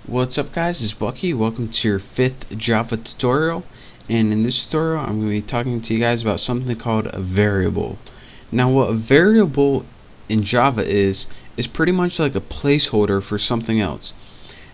What's up guys, it's Bucky. Welcome to your 5th Java tutorial, and in this tutorial I'm going to be talking to you guys about something called a variable. Now what a variable in Java is pretty much like a placeholder for something else.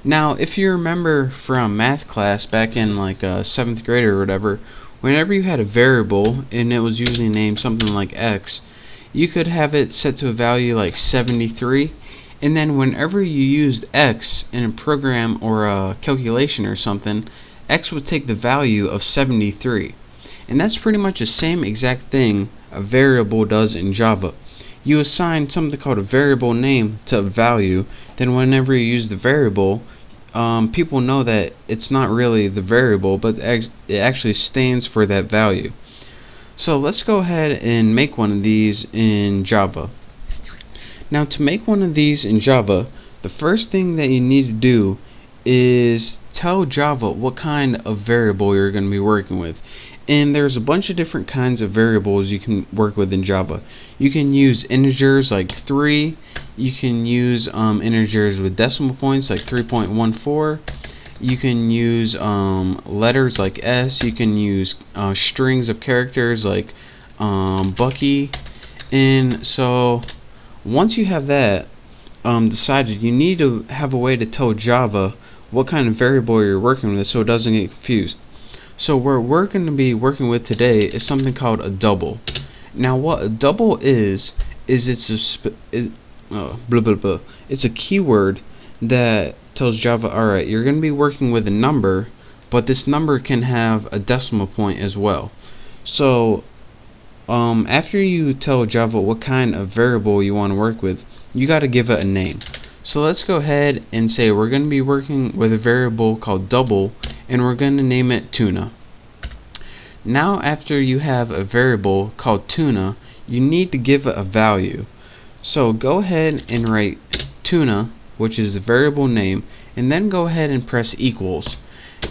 Now if you remember from math class back in like 7th grade or whatever, whenever you had a variable and it was usually named something like x, you could have it set to a value like 73. And then whenever you used x in a program or a calculation or something, x would take the value of 73. And that's pretty much the same exact thing a variable does in Java. You assign something called a variable name to a value, then whenever you use the variable, people know that it's not really the variable, but it actually stands for that value. So let's go ahead and make one of these in Java. Now to make one of these in Java, the first thing that you need to do is tell Java what kind of variable you're going to be working with. And there's a bunch of different kinds of variables you can work with in Java. You can use integers like 3, you can use integers with decimal points like 3.14, you can use letters like S, you can use strings of characters like Bucky. And so once you have that decided, you need to have a way to tell Java what kind of variable you're working with so it doesn't get confused. So what we're going to be working with today is something called a double. Now what a double is it's a keyword that tells Java, alright, you're going to be working with a number, but this number can have a decimal point as well. So after you tell Java what kind of variable you want to work with, you got to give it a name. So let's go ahead and say we're going to be working with a variable called double, and we're going to name it tuna. Now after you have a variable called tuna, you need to give it a value. So go ahead and write tuna, which is the variable name, and then go ahead and press equals.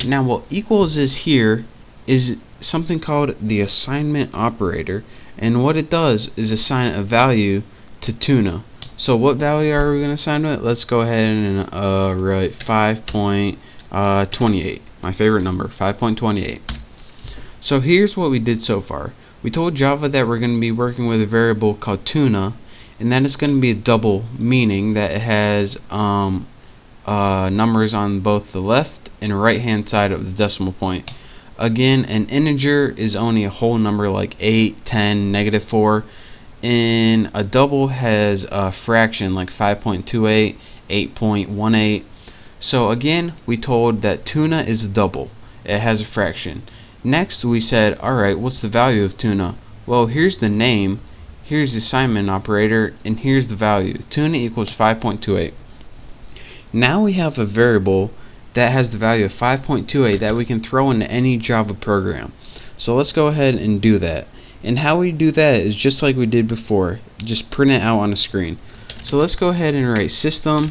Now what equals is here is something called the assignment operator, and what it does is assign a value to tuna. So what value are we going to assign to it? Let's go ahead and write 5.28, my favorite number, 5.28. So here's what we did so far. We told Java that we're going to be working with a variable called tuna, and that is going to be a double, meaning that it has numbers on both the left and right hand side of the decimal point. Again, an integer is only a whole number like 8, 10, -4, and a double has a fraction like 5.28, 8.18. So again, we told that tuna is a double. It has a fraction. Next we said, alright, what's the value of tuna? Well, here's the name, here's the assignment operator, and here's the value. Tuna equals 5.28. Now we have a variable that has the value of 5.28 that we can throw into any Java program. So let's go ahead and do that. And how we do that is just like we did before, just print it out on the screen. So let's go ahead and write system,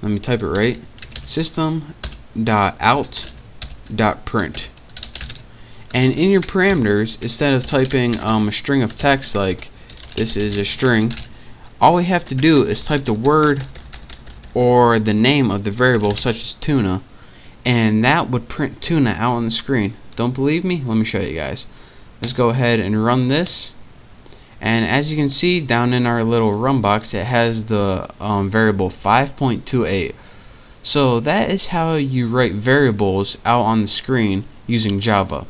let me type it right, system.out.print. And in your parameters, instead of typing a string of text like this is a string, all we have to do is type the word or the name of the variable, such as tuna, and that would print tuna out on the screen. Don't believe me? Let me show you guys. Let's go ahead and run this, and as you can see down in our little run box, it has the variable 5.28. So that is how you write variables out on the screen using Java.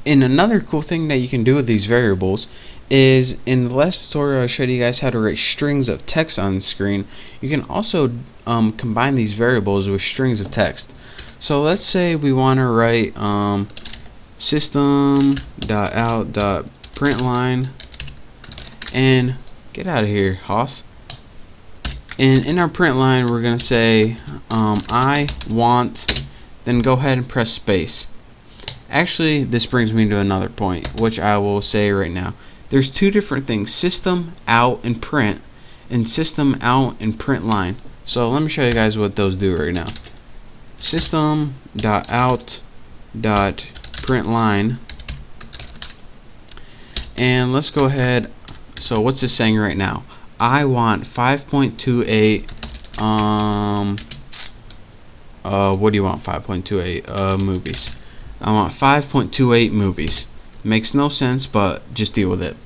And another cool thing that you can do with these variables is, in the last tutorial I showed you guys how to write strings of text on the screen. You can also combine these variables with strings of text. So let's say we want to write system.out.println, and get out of here, Hoss. And in our print line we're going to say I want, then go ahead and press space. Actually, this brings me to another point, which I will say right now. There's two different things, system out and print, and system out and print line. So let me show you guys what those do right now. System.out.println, and let's go ahead. So what's this saying right now? I want 5.28 what do you want? 5.28 movies. I want 5.28 movies. Makes no sense, but just deal with it.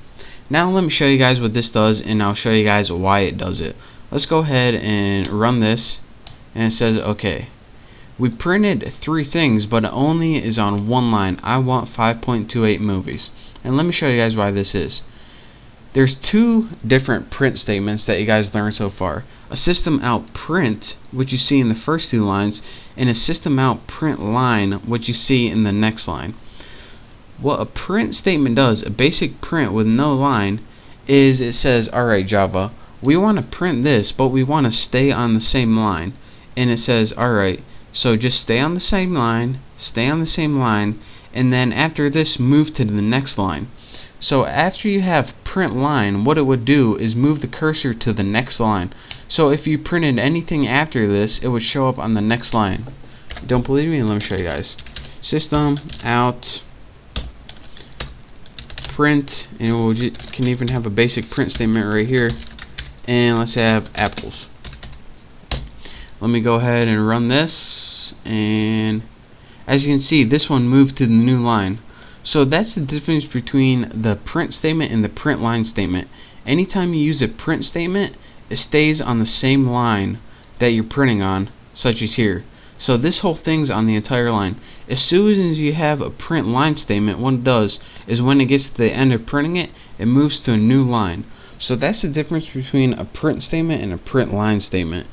Now let me show you guys what this does, and I'll show you guys why it does it. Let's go ahead and run this, and it says, okay, we printed 3 things, but it only is on one line. I want 5.28 movies. And let me show you guys why this is. There's 2 different print statements that you guys learned so far. A system out print, which you see in the first 2 lines, and a system out print line, which you see in the next line. What a print statement does, a basic print with no line, is it says, alright Java, we want to print this, but we want to stay on the same line. And it says, alright, so just stay on the same line, and then after this move to the next line. So after you have print line, what it would do is move the cursor to the next line. So if you printed anything after this, it would show up on the next line. Don't believe me? Let me show you guys. System out print, and we can even have a basic print statement right here. And let's have apples. Let me go ahead and run this, and as you can see, this one moved to the new line. So that's the difference between the print statement and the print line statement. Anytime you use a print statement, it stays on the same line that you're printing on, such as here. So this whole thing's on the entire line. As soon as you have a print line statement, what it does is when it gets to the end of printing it, it moves to a new line. So that's the difference between a print statement and a print line statement.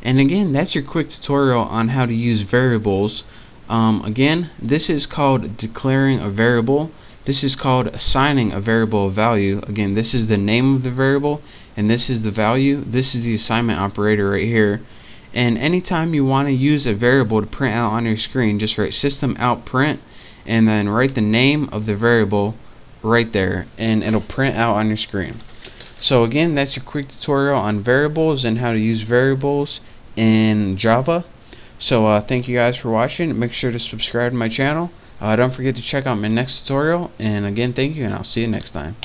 And again, that's your quick tutorial on how to use variables. Again, this is called declaring a variable. This is called assigning a variable a value. Again, this is the name of the variable, and this is the value. This is the assignment operator right here. And anytime you want to use a variable to print out on your screen, just write system out print, and then write the name of the variable right there, and it'll print out on your screen. So again, that's your quick tutorial on variables and how to use variables in Java. So thank you guys for watching. Make sure to subscribe to my channel. Don't forget to check out my next tutorial. And again, thank you, and I'll see you next time.